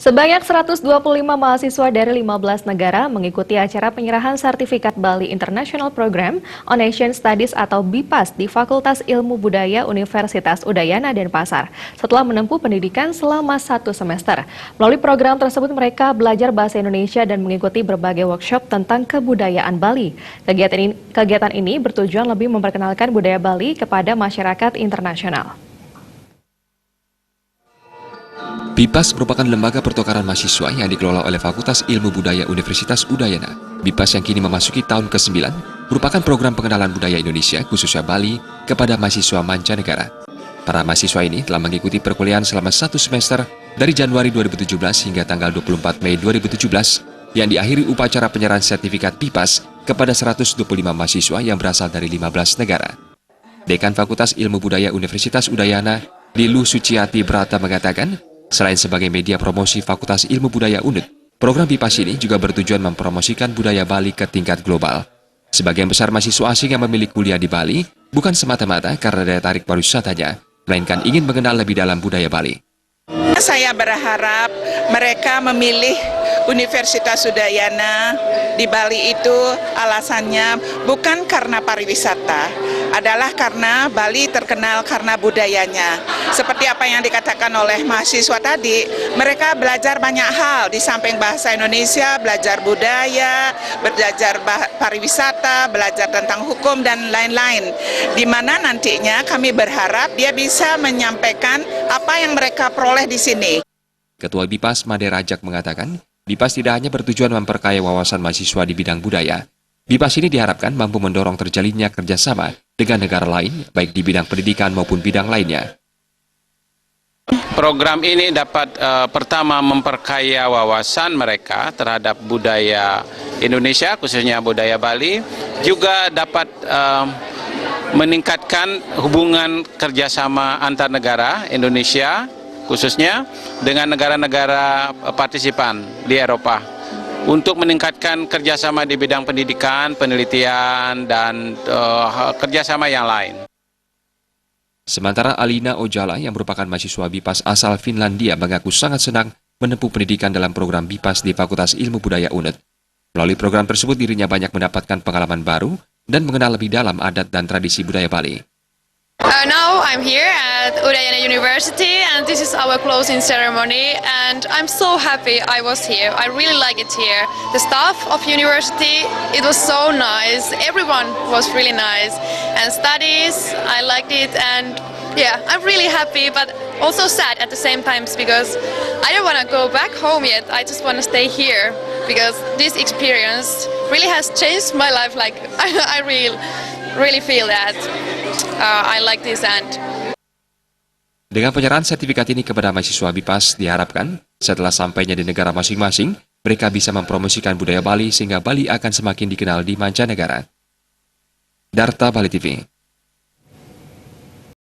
Sebanyak 125 mahasiswa dari 15 negara mengikuti acara penyerahan sertifikat Bali International Program on Asian Studies atau BIPAS di Fakultas Ilmu Budaya Universitas Udayana Denpasar setelah menempuh pendidikan selama 1 semester. Melalui program tersebut mereka belajar bahasa Indonesia dan mengikuti berbagai workshop tentang kebudayaan Bali. Kegiatan ini bertujuan lebih memperkenalkan budaya Bali kepada masyarakat internasional. BIPAS merupakan lembaga pertukaran mahasiswa yang dikelola oleh Fakultas Ilmu Budaya Universitas Udayana. BIPAS yang kini memasuki tahun ke-9 merupakan program pengenalan budaya Indonesia, khususnya Bali, kepada mahasiswa mancanegara. Para mahasiswa ini telah mengikuti perkuliahan selama 1 semester dari Januari 2017 hingga tanggal 24 Mei 2017 yang diakhiri upacara penyerahan sertifikat BIPAS kepada 125 mahasiswa yang berasal dari 15 negara. Dekan Fakultas Ilmu Budaya Universitas Udayana, Lilu Suciati Brata mengatakan, selain sebagai media promosi Fakultas Ilmu Budaya UNUD, program BIPAS ini juga bertujuan mempromosikan budaya Bali ke tingkat global. Sebagian besar mahasiswa asing yang memilih kuliah di Bali bukan semata-mata karena daya tarik pariwisatanya, melainkan ingin mengenal lebih dalam budaya Bali. Saya berharap mereka memilih Universitas Udayana di Bali itu alasannya bukan karena pariwisata, adalah karena Bali terkenal karena budayanya. Seperti apa yang dikatakan oleh mahasiswa tadi, mereka belajar banyak hal di samping bahasa Indonesia, belajar budaya, belajar pariwisata, belajar tentang hukum dan lain-lain. Di mana nantinya kami berharap dia bisa menyampaikan apa yang mereka peroleh di sini. Ketua BIPAS Made Rajak mengatakan, BIPAS tidak hanya bertujuan memperkaya wawasan mahasiswa di bidang budaya. BIPAS ini diharapkan mampu mendorong terjalinnya kerjasama dengan negara lain, baik di bidang pendidikan maupun bidang lainnya. Program ini dapat pertama memperkaya wawasan mereka terhadap budaya Indonesia, khususnya budaya Bali, juga dapat meningkatkan hubungan kerjasama antar negara Indonesia, khususnya dengan negara-negara partisipan di Eropa, untuk meningkatkan kerjasama di bidang pendidikan, penelitian, dan kerjasama yang lain. Sementara Alina Ojala yang merupakan mahasiswa BIPAS asal Finlandia mengaku sangat senang menempuh pendidikan dalam program BIPAS di Fakultas Ilmu Budaya UNUD. Melalui program tersebut dirinya banyak mendapatkan pengalaman baru dan mengenal lebih dalam adat dan tradisi budaya Bali. Now I'm here at Udayana University and this is our closing ceremony and I'm so happy I was here. I really like it here. The staff of university, it was so nice. Everyone was really nice and studies, I liked it and yeah, I'm really happy but also sad at the same time because I don't want to go back home yet. I just want to stay here because this experience really has changed my life. Like I really feel that I like this and Dengan penyerahan sertifikat ini kepada mahasiswa BIPAS diharapkan setelah sampainya di negara masing-masing, mereka bisa mempromosikan budaya Bali sehingga Bali akan semakin dikenal di mancanegara. Darta Bali TV.